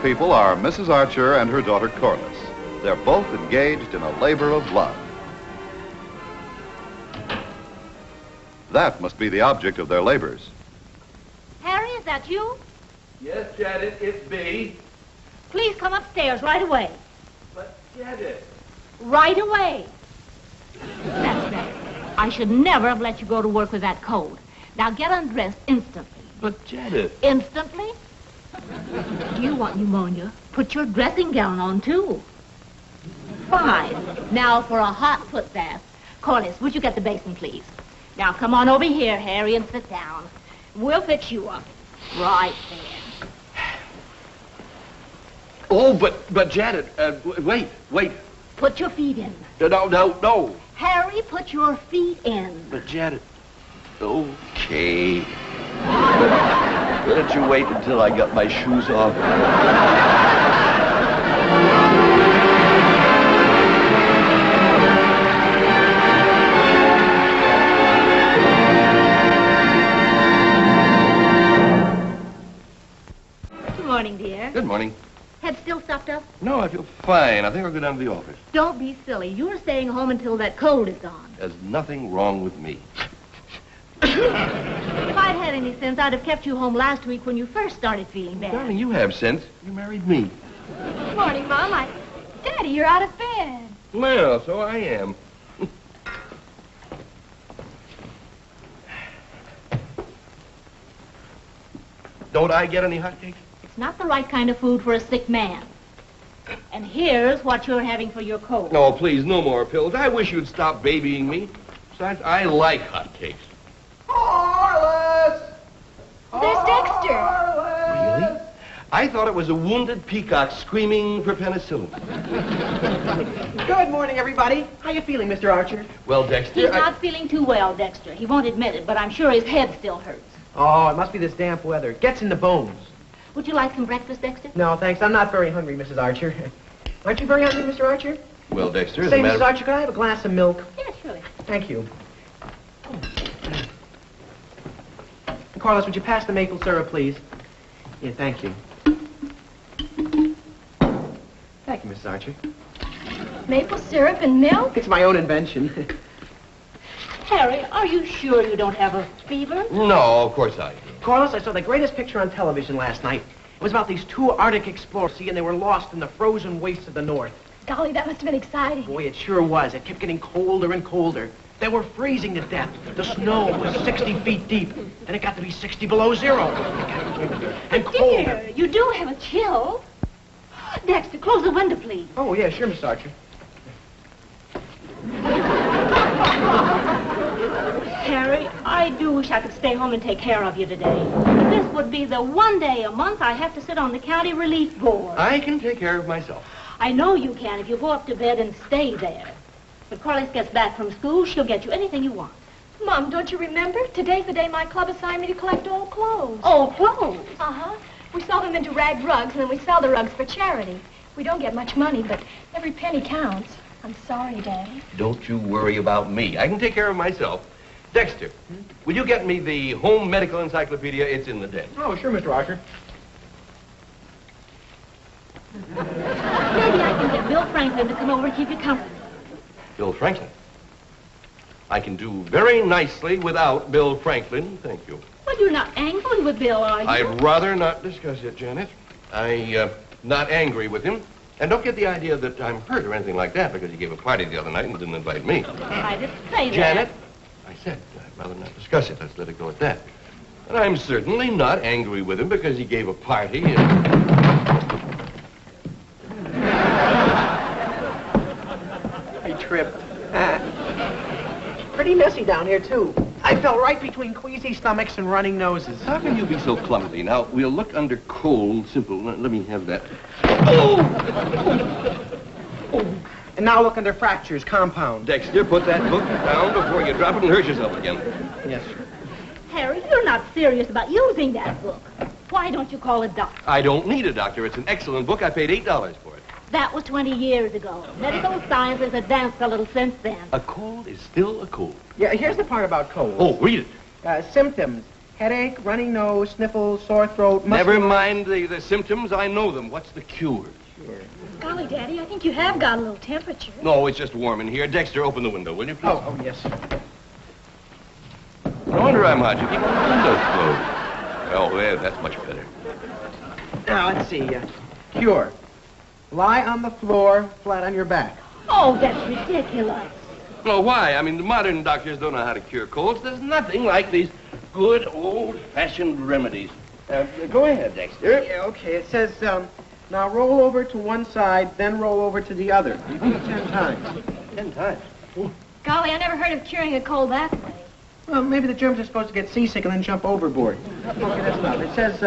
people are Mrs. Archer and her daughter Corliss. They're both engaged in a labor of love. That must be the object of their labors. Harry, is that you? Yes, Janet, it's me. Please come upstairs right away. But, Janet... Right away. That's better. I should never have let you go to work with that cold. Now get undressed instantly. But, Janet... Instantly? Do you want pneumonia? Put your dressing gown on, too. Fine. Now for a hot foot bath. Corliss, would you get the basin, please? Now come on over here, Harry, and sit down. We'll fix you up. Right there. Oh, but Janet, wait. Put your feet in. No. Harry, put your feet in. But, Janet, okay. Why don't you wait until I got my shoes off? Good morning, dear. Good morning. Head still stuffed up? No, I feel fine. I think I'll go down to the office. Don't be silly. You're staying home until that cold is gone. There's nothing wrong with me. If I'd had any sense, I'd have kept you home last week when you first started feeling bad. Darling, you have sense. You married me. Good morning, Mom. Daddy, you're out of bed. Well, so I am. Don't I get any hotcakes? It's not the right kind of food for a sick man. And here's what you're having for your cold. No, please, no more pills. I wish you'd stop babying me. Besides, I like hotcakes. Corliss! There's Dexter. Really? I thought it was a wounded peacock screaming for penicillin. Good morning, everybody. How you feeling, Mr. Archer? Well, Dexter, He's not feeling too well, Dexter. He won't admit it, but I'm sure his head still hurts. Oh, it must be this damp weather. It gets in the bones. Would you like some breakfast, Dexter? No, thanks. I'm not very hungry, Mrs. Archer. Aren't you very hungry, Mr. Archer? Well, Dexter, as Say, a matter Mrs. Archer, could I have a glass of milk? Yes, surely. Thank you. Corliss, would you pass the maple syrup, please? Yeah, thank you. Thank you, Mrs. Archer. Maple syrup and milk? It's my own invention. Harry, are you sure you don't have a fever? No, of course I do. Corliss, I saw the greatest picture on television last night. It was about these two Arctic explorers, see, and they were lost in the frozen wastes of the North. Golly, that must have been exciting. Boy, it sure was. It kept getting colder and colder. They were freezing to death. The snow was 60 feet deep, and it got to be 60 below zero. And colder. Dear, you do have a chill. Dexter, close the window, please. Oh, yeah, sure, Miss Archer. Harry, I do wish I could stay home and take care of you today. This would be the one day a month I have to sit on the county relief board. I can take care of myself. I know you can if you go up to bed and stay there. When Corliss gets back from school, she'll get you anything you want. Mom, don't you remember? Today's the day my club assigned me to collect old clothes. Oh, clothes? Uh-huh. We sell them into rag rugs, and then we sell the rugs for charity. We don't get much money, but every penny counts. I'm sorry, Daddy. Don't you worry about me. I can take care of myself. Dexter, will you get me the home medical encyclopedia? It's in the den. Oh, sure, Mr. Archer. Maybe I can get Bill Franklin to come over and keep you company. Bill Franklin? I can do very nicely without Bill Franklin, thank you. Well, you're not angry with Bill, are you? I'd rather not discuss it, Janet. I'm not angry with him. And don't get the idea that I'm hurt or anything like that because he gave a party the other night and didn't invite me. I didn't say that. Janet, I said I'd rather not discuss it. Let's let it go at that. And I'm certainly not angry with him because he gave a party and... I tripped. Pretty messy down here, too. I fell right between queasy stomachs and running noses. How can you be so clumsy? Now, we'll look under cold, simple. Let me have that. And now look under fractures, compound. Dexter, put that book down before you drop it and hurt yourself again. Yes, sir. Harry, you're not serious about using that book. Why don't you call a doctor? I don't need a doctor. It's an excellent book. I paid $8 for it. That was 20 years ago. Medical science has advanced a little since then. A cold is still a cold. Yeah, here's the part about colds. Oh, read it. Symptoms. Headache, runny nose, sniffles, sore throat. Never mind the symptoms. I know them. What's the cure? Sure. Golly, Daddy, I think you have got a little temperature. No, it's just warm in here. Dexter, open the window, will you, please? Oh, yes. No wonder I'm hot. You keep the windows closed. Oh, well, that's much better. Now, let's see. Cure. Lie on the floor, flat on your back. Oh, that's ridiculous. Well, why? I mean, the modern doctors don't know how to cure colds. There's nothing like these good old-fashioned remedies. Go ahead, Dexter. Yeah, okay. It says, now roll over to one side, then roll over to the other. Repeat 10 times. 10 times. Golly, I never heard of curing a cold that way. Well, maybe the germs are supposed to get seasick and then jump overboard. Okay, that's not. It says,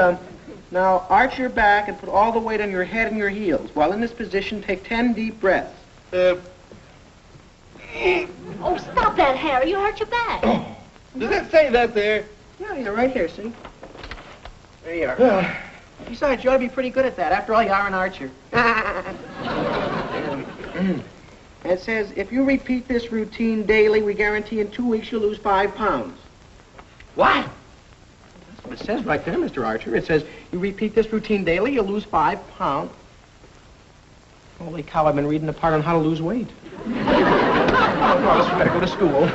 now arch your back and put all the weight on your head and your heels. While in this position, take 10 deep breaths. Oh, stop that, Harry. You hurt your back. Oh, does that say that there? Yeah, you're right here, see? There you are. Besides, you ought to be pretty good at that. After all, you are an archer. It says, if you repeat this routine daily, we guarantee in 2 weeks you'll lose 5 pounds. What? That's what it says right there, Mr. Archer. It says, you repeat this routine daily, you'll lose 5 pounds. Holy cow, I've been reading the part on how to lose weight. Oh, Wallace, we better go to school.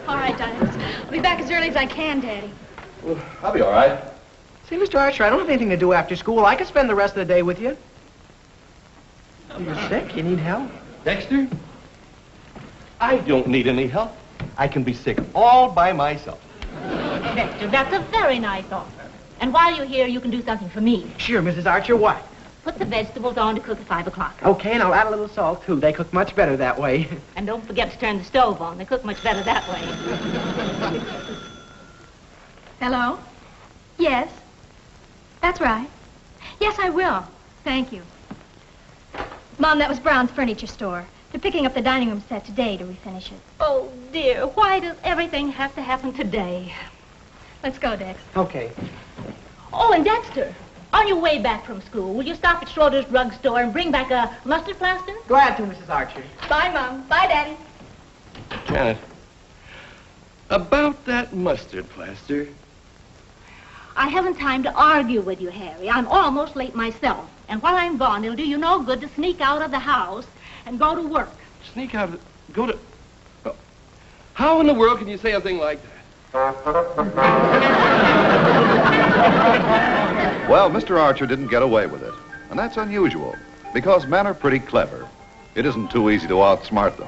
All right, darlings. I'll be back as early as I can, Daddy. Well, I'll be all right. See, Mr. Archer, I don't have anything to do after school. I could spend the rest of the day with you. You're sick? You need help? Dexter, I don't need any help. I can be sick all by myself. Dexter, that's a very nice offer. And while you're here, you can do something for me. Sure, Mrs. Archer, what? Put the vegetables on to cook at 5 o'clock. Okay, and I'll add a little salt, too. They cook much better that way. And don't forget to turn the stove on. They cook much better that way. Hello? Yes. That's right. Yes, I will. Thank you. Mom, that was Brown's furniture store. They're picking up the dining room set today to refinish it. Oh, dear. Why does everything have to happen today? Let's go, Dex. Okay. Oh, and Dexter, on your way back from school, will you stop at Schroeder's drugstore and bring back a mustard plaster? Glad to, Mrs. Archer. Bye, Mom. Bye, Daddy. Janet, about that mustard plaster. I haven't time to argue with you, Harry. I'm almost late myself. And while I'm gone, it'll do you no good to sneak out of the house and go to work. Sneak out of go to... Oh. How in the world can you say a thing like that? Well, Mr. Archer didn't get away with it. And that's unusual, because men are pretty clever. It isn't too easy to outsmart them.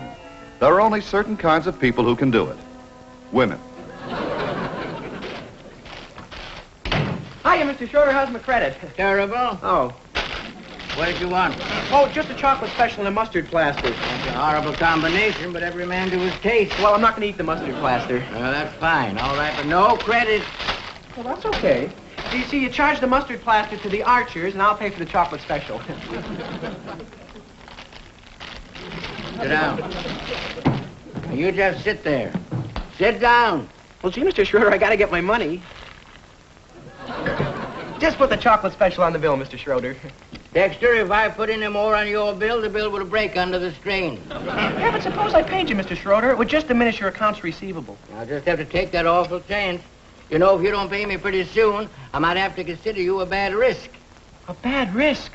There are only certain kinds of people who can do it. Women. Hiya, Mr. Schroeder. How's my credit? Terrible. Oh. What did you want? Oh, just a chocolate special and a mustard plaster. That's a horrible combination, but every man to his taste. Well, I'm not going to eat the mustard plaster. That's fine. All right, but no credit. Well, that's okay. You see, you charge the mustard plaster to the Archers, and I'll pay for the chocolate special. Sit down. Now, you just sit there. Sit down. Well, gee, Mr. Schroeder, I got to get my money. Just put the chocolate special on the bill, Mr. Schroeder. Dexter, if I put any more on your bill, the bill would break under the strain. Yeah, but suppose I paid you, Mr. Schroeder. It would just diminish your accounts receivable. I'll just have to take that awful chance. You know, if you don't pay me pretty soon, I might have to consider you a bad risk. A bad risk?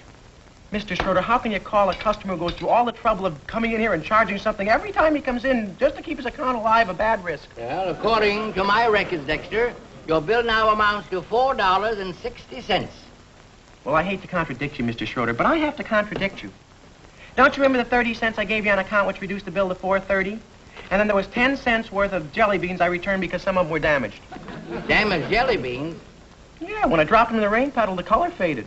Mr. Schroeder, how can you call a customer who goes through all the trouble of coming in here and charging something every time he comes in just to keep his account alive a bad risk? Well, according to my records, Dexter, your bill now amounts to $4.60. Well, I hate to contradict you, Mr. Schroeder, but I have to contradict you. Don't you remember the 30 cents I gave you on account, which reduced the bill to $4.30? And then there was 10 cents worth of jelly beans I returned because some of them were damaged. Damaged jelly beans? Yeah, when I dropped them in the rain puddle, the color faded.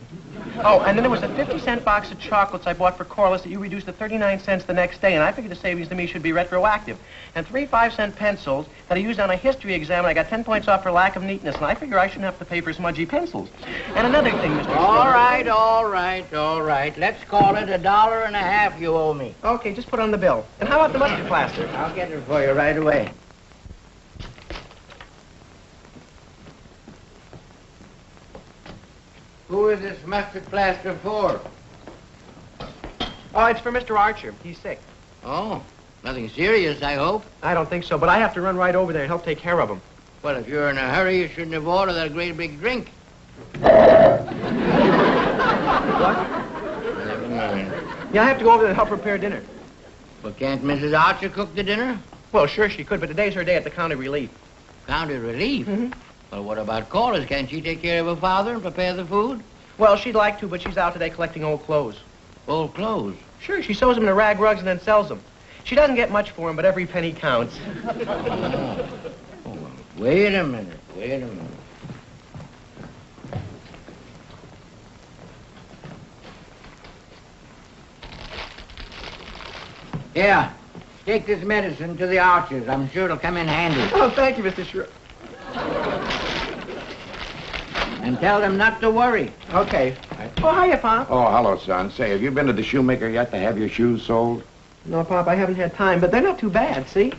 Oh, and then there was a 50-cent box of chocolates I bought for Corliss that you reduced to 39 cents the next day, and I figured the savings to me should be retroactive. And 3 5-cent pencils that I used on a history exam, and I got 10 points off for lack of neatness, and I figure I shouldn't have to pay for smudgy pencils. And another thing, Mr. Schroeder. All right. Let's call it $1.50 you owe me. Okay, just put it on the bill. And how about the mustard plaster? I'll get it for you right away. Who is this mustard plaster for? Oh, it's for Mr. Archer. He's sick. Oh, nothing serious, I hope. I don't think so, but I have to run right over there and help take care of him. Well, if you're in a hurry, you shouldn't have ordered that great big drink. What? Never mind. Yeah, I have to go over there and help prepare dinner. But can't Mrs. Archer cook the dinner? Well, sure she could, but today's her day at the county relief. County relief? Mm-hmm. Well, what about Corliss? Can't she take care of her father and prepare the food? Well, she'd like to, but she's out today collecting old clothes. Old clothes? Sure, she sews them into rag rugs and then sells them. She doesn't get much for them, but every penny counts. Oh, well, wait a minute. Here, take this medicine to the Archers. I'm sure it'll come in handy. Oh, thank you, Mr. Schroeder. And tell them not to worry. Okay. Oh, hiya, Pop. Oh, hello, son. Say, have you been to the shoemaker yet to have your shoes sold? No, Pop, I haven't had time, but they're not too bad, see?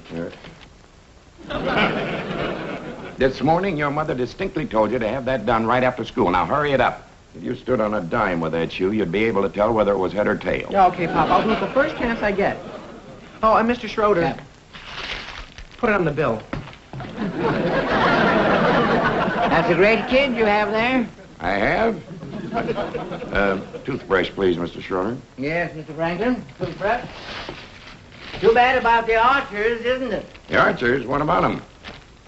This morning, your mother distinctly told you to have that done right after school. Now, hurry it up. If you stood on a dime with that shoe, you'd be able to tell whether it was head or tail. Yeah, okay, Pop. I'll do it the first chance I get. Oh, and Mr. Schroeder, Yeah. put it on the bill. That's a great kid you have there. I have? Toothbrush, please, Mr. Schroeder. Yes, Mr. Franklin. Toothbrush. Too bad about the Archers, isn't it? The Archers, what about them?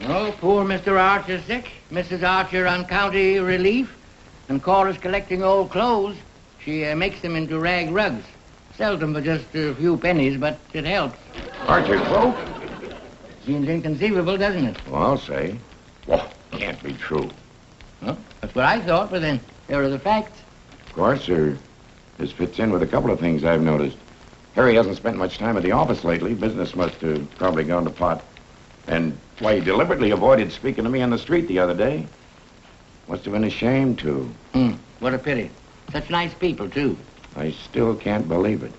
Oh, poor Mr. Archer's sick. Mrs. Archer on county relief. And Corliss collecting old clothes. She makes them into rag rugs. Sells them for just a few pennies, but it helps. Archer broke? Seems inconceivable, doesn't it? Well, I'll say. Well, can't be true. Well, that's what I thought, but then there are the facts. Of course, sir. This fits in with a couple of things I've noticed. Harry hasn't spent much time at the office lately. Business must have probably gone to pot. And, why, he deliberately avoided speaking to me on the street the other day. Must have been ashamed to. What a pity. Such nice people, too. I still can't believe it.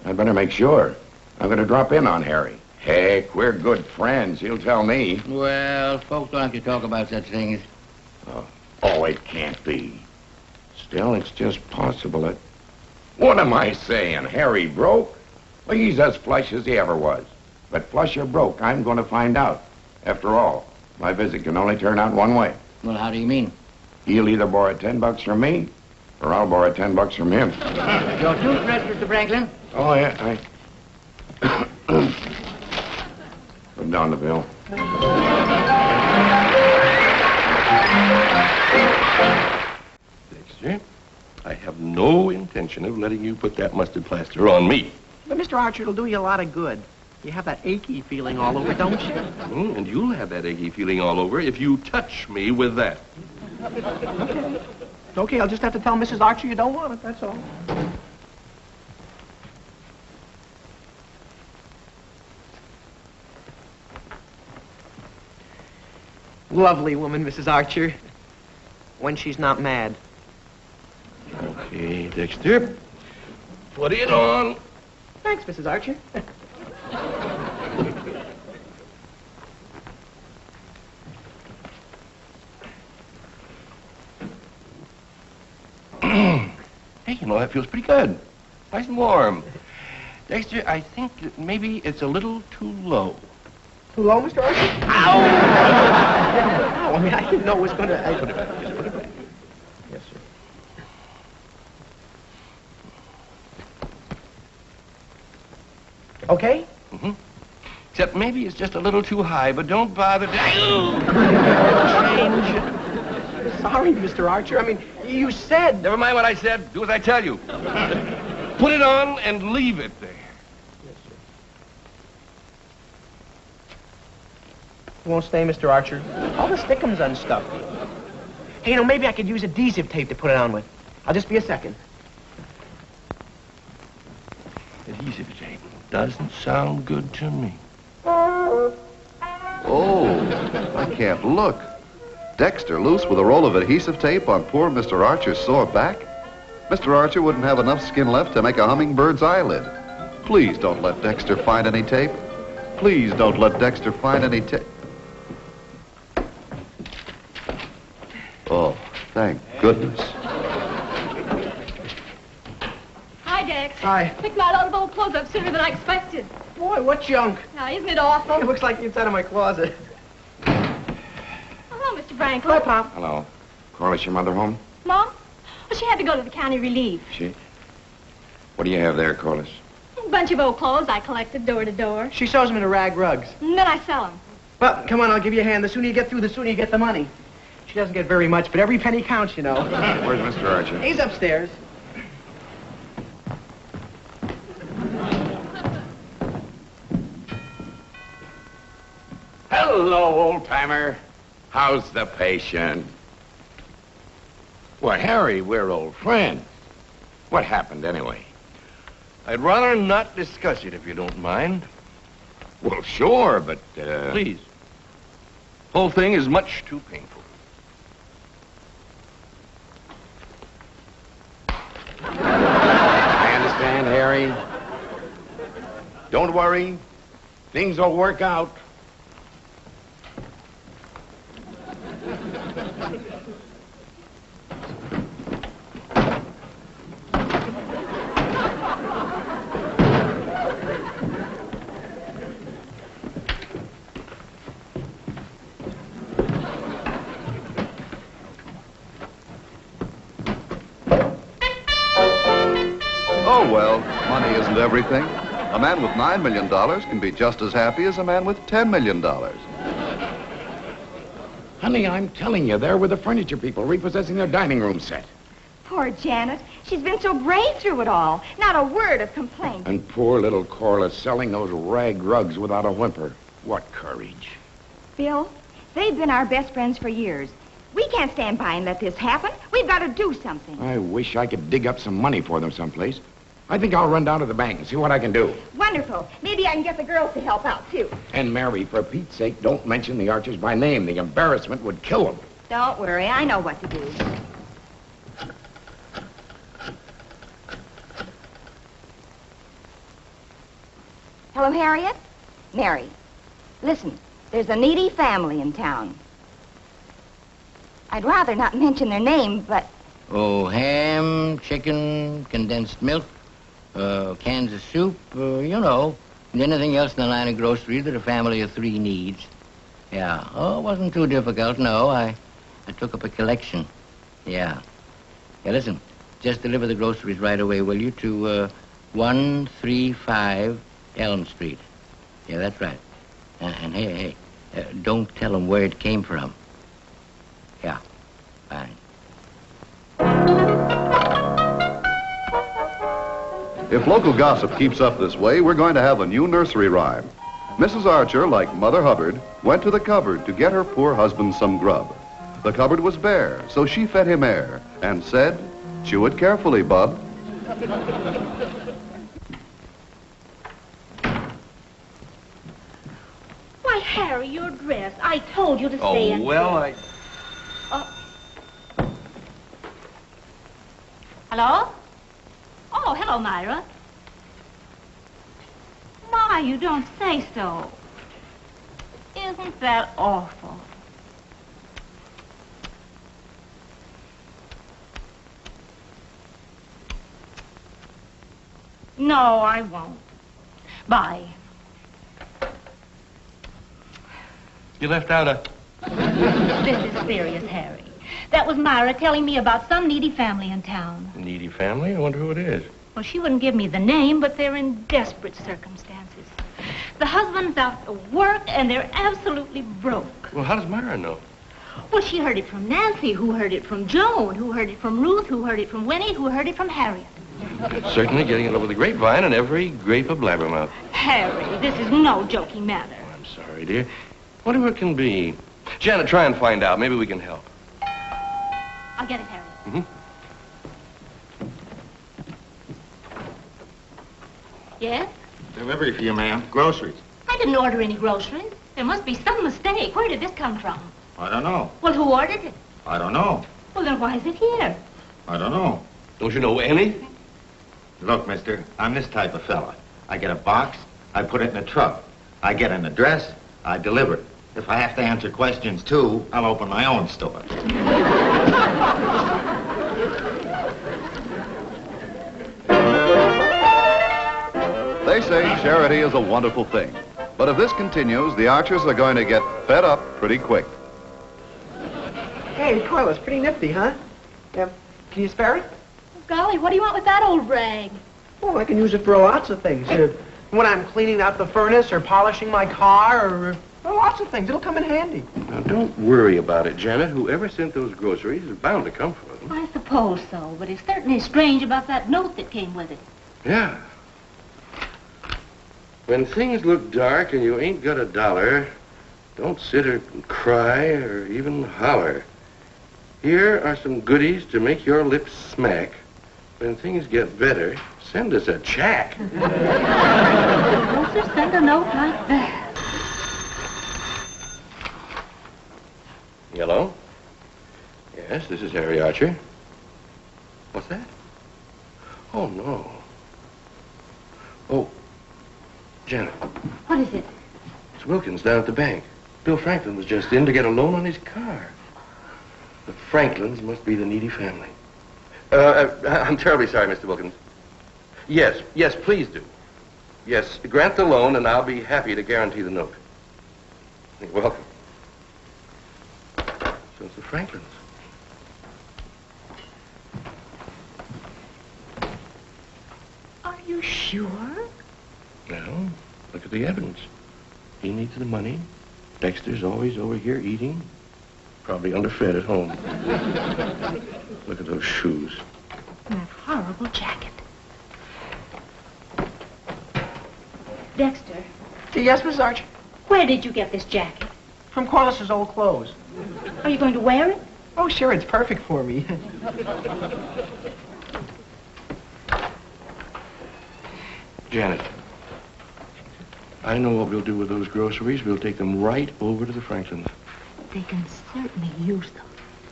I'd better make sure. I'm going to drop in on Harry. Heck, we're good friends. He'll tell me. Well, folks don't have to talk about such things. Oh, it can't be. Still, it's just possible that... What am I saying? Harry broke? Well, he's as flush as he ever was. But flush or broke, I'm going to find out. After all, my visit can only turn out one way. Well, how do you mean? He'll either borrow $10 from me, or I'll borrow $10 from him. Your toothbrush, Mr. Franklin? Oh, yeah, Put down the bill. Dexter, I have no intention of letting you put that mustard plaster on me. But, Mr. Archer, it'll do you a lot of good. You have that achy feeling all over, don't you? And you'll have that achy feeling all over if you touch me with that. Okay. Okay, I'll just have to tell Mrs. Archer you don't want it, that's all. Lovely woman, Mrs. Archer. When she's not mad. Okay, Dexter. Put it on. Thanks, Mrs. Archer. Hey, you know, that feels pretty good. Nice and warm. Dexter, I think that maybe it's a little too low. Too low, Mr. Archer? Ow! Ow, I mean, I didn't know it was going to... Put it back. Just put it back. Yes, sir. Okay? Mm-hmm. Except maybe it's just a little too high, but don't bother. Change. Sorry, Mr. Archer. I mean, you said... Never mind what I said. Do as I tell you. Put it on and leave it there. Yes, sir. It won't stay, Mr. Archer. All the stickums unstuck. Hey, you know, maybe I could use adhesive tape to put it on with. I'll just be a second. Adhesive tape doesn't sound good to me. Oh, I can't look. Dexter loose with a roll of adhesive tape on poor Mr. Archer's sore back? Mr. Archer wouldn't have enough skin left to make a hummingbird's eyelid. Please don't let Dexter find any tape. Please don't let Dexter find any tape. Oh, thank goodness. Hi, Dex. Hi. Picked my lot of old clothes up sooner than I expected. Boy, what junk. Now, isn't it awful? It looks like the inside of my closet. Franklin. Hi, Pop. Hello. Corliss, your mother home? Mom? Well, she had to go to the county relief. She? What do you have there, Corliss? A bunch of old clothes I collected door to door. She sews them into rag rugs. And then I sell them. Well, come on, I'll give you a hand. The sooner you get through, the sooner you get the money. She doesn't get very much, but every penny counts, you know. Where's Mr. Archer? He's upstairs. Hello, old-timer. How's the patient? Well, Harry, we're old friends. What happened anyway? I'd rather not discuss it if you don't mind. Well, sure, but, Please. Whole thing is much too painful. I understand, Harry. Don't worry. Things will work out. Oh, well, money isn't everything. A man with $9 million can be just as happy as a man with $10 million. Honey, I'm telling you, they're with the furniture people repossessing their dining room set. Poor Janet. She's been so brave through it all. Not a word of complaint. And poor little Corliss selling those rag rugs without a whimper. What courage. Bill, they've been our best friends for years. We can't stand by and let this happen. We've got to do something. I wish I could dig up some money for them someplace. I think I'll run down to the bank and see what I can do. Wonderful. Maybe I can get the girls to help out, too. And Mary, for Pete's sake, don't mention the Archers by name. The embarrassment would kill them. Don't worry. I know what to do. Hello, Harriet? Mary. Listen, there's a needy family in town. I'd rather not mention their name, but... Oh, ham, chicken, condensed milk, cans of soup, you know, and anything else in the line of groceries that a family of three needs. Yeah. Oh, it wasn't too difficult, no. I took up a collection. Yeah. Yeah, listen, just deliver the groceries right away, will you, to 135 Elm Street. Yeah, that's right. And hey, don't tell them where it came from. Yeah, fine. If local gossip keeps up this way, we're going to have a new nursery rhyme. Mrs. Archer, like Mother Hubbard, went to the cupboard to get her poor husband some grub. The cupboard was bare, so she fed him air and said, "Chew it carefully, bub." Why, Harry, you're dressed. I told you to stay in. Oh, well, Hello? Oh, hello, Myra. My, you don't say so. Isn't that awful? No, I won't. Bye. You left out a... This is serious, Harry. That was Myra telling me about some needy family in town. needy family? I wonder who it is. Well, she wouldn't give me the name, but they're in desperate circumstances. The husband's out of work, and they're absolutely broke. Well, how does Myra know? Well, she heard it from Nancy, who heard it from Joan, who heard it from Ruth, who heard it from Winnie, who heard it from Harriet. It's certainly getting it over the grapevine and every grape of blabbermouth. Harry, this is no joking matter. Oh, I'm sorry, dear. Whatever it can be. Janet, try and find out. Maybe we can help. I'll get it, Harry. Mm-hmm. Yes? Delivery for you, ma'am. Groceries. I didn't order any groceries. There must be some mistake. Where did this come from? I don't know. Well, who ordered it? I don't know. Well, then why is it here? I don't know. Don't you know anything? Look, mister, I'm this type of fella. I get a box, I put it in a truck. I get an address, I deliver it. If I have to answer questions, too, I'll open my own store. They say charity is a wonderful thing. But if this continues, the Archers are going to get fed up pretty quick. Hey, Corliss, pretty nifty, huh? Yeah. Can you spare it? Golly, what do you want with that old rag? Oh, I can use it for lots of things. When I'm cleaning out the furnace or polishing my car or lots of things. It'll come in handy. Now, don't worry about it, Janet. Whoever sent those groceries is bound to come for them. I suppose so, but it's certainly strange about that note that came with it. Yeah. When things look dark and you ain't got a dollar, don't sit or cry or even holler. Here are some goodies to make your lips smack. When things get better, send us a check. Grocer, send a note like that. Hello? Yes, this is Harry Archer. What's that? Oh, no. Oh, Janet. What is it? It's Wilkins down at the bank. Bill Franklin was just in to get a loan on his car. The Franklins must be the needy family. I'm terribly sorry, Mr. Wilkins. Yes, please do. Yes, grant the loan, and I'll be happy to guarantee the note. You're welcome. So it's the Franklins. Are you sure? Well, look at the evidence. He needs the money. Dexter's always over here eating. Probably underfed at home. Look at those shoes. That horrible jacket. Dexter, Yes, Mrs. Archer? where did you get this jacket? From Corliss's old clothes. Are you going to wear it? Oh, sure, it's perfect for me. Janet, I know what we'll do with those groceries. We'll take them right over to the Franklins. They can certainly use them.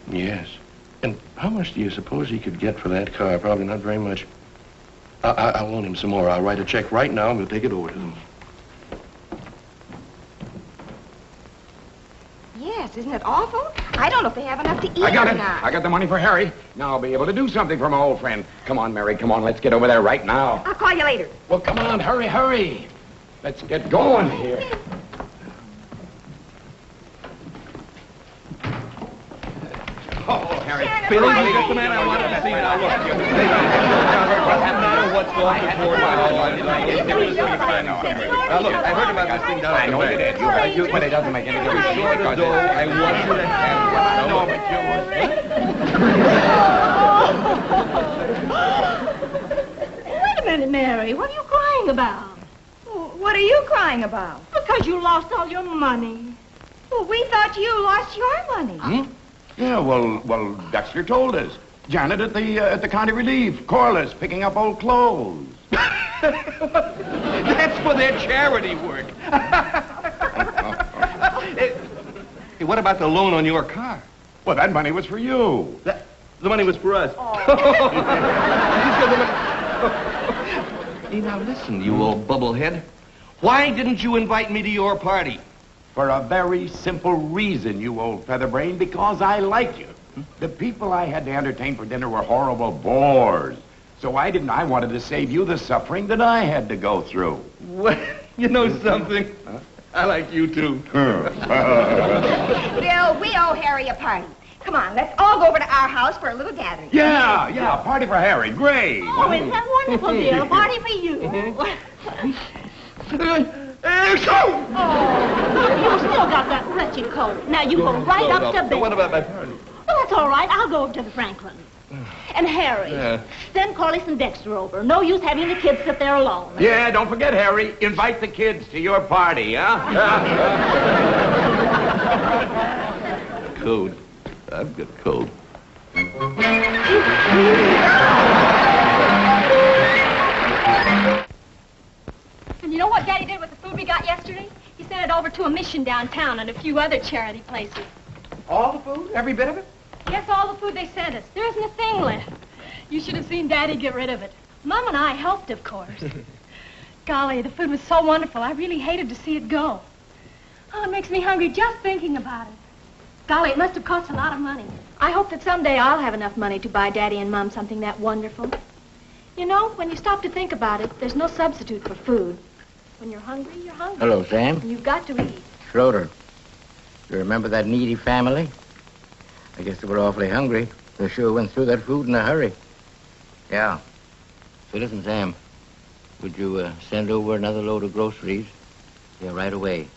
Yes. And how much do you suppose he could get for that car? Probably not very much. I'll loan him some more. I'll write a check right now and we'll take it over to them. Yes, isn't it awful? I don't know if they have enough to eat I got or it. not. I got the money for Harry. Now I'll be able to do something for my old friend. Come on, Mary. Come on. Let's get over there right now. I'll call you later. Well, come on. Hurry, hurry. Let's get going here. Oh, Harry. Billy, Just a minute. I wanted to see now. Look. What's going Now, look, I heard about this thing down I at the know you bank. did. But it doesn't make any difference. Short of dough, I want you to have what I know of yours. Wait a minute, Mary. What are you crying about? What are you crying about? Because you lost all your money. Well, we thought you lost your money. Yeah, well, Dexter told us. Janet at the county relief. Corliss picking up old clothes. That's for their charity work. Hey, what about the loan on your car? Well, that money was for you. The money was for us. Hey, now listen, you old bubblehead. Why didn't you invite me to your party? For a very simple reason, you old featherbrain, because I like you. The people I had to entertain for dinner were horrible bores. So I wanted to save you the suffering that I had to go through. Well, you know something? I like you too. Bill, we owe Harry a party. Come on, let's all go over to our house for a little gathering. Yeah, party for Harry. Great. Oh, isn't that wonderful, dear? A party for you. You still got that wretched cold. Now you go right up to bed. What about my party? Well, that's all right. I'll go over to the Franklins. And Harry, send Corliss and Dexter over. No use having the kids sit there alone. Yeah, don't forget, Harry. Invite the kids to your party, huh? Code. I've got cold. And you know what Daddy did with the food we got yesterday? He sent it over to a mission downtown and a few other charity places. All the food? Every bit of it? Yes, all the food they sent us. There isn't a thing left. You should have seen Daddy get rid of it. Mom and I helped, of course. Golly, the food was so wonderful. I really hated to see it go. Oh, it makes me hungry just thinking about it. Golly, it must have cost a lot of money. I hope that someday I'll have enough money to buy Daddy and Mom something that wonderful. You know, when you stop to think about it, there's no substitute for food. When you're hungry, you're hungry. Hello, Sam. And you've got to eat. Schroeder. You remember that needy family? I guess they were awfully hungry. They sure went through that food in a hurry. Yeah. Say, listen, Sam. Would you send over another load of groceries? Yeah, right away.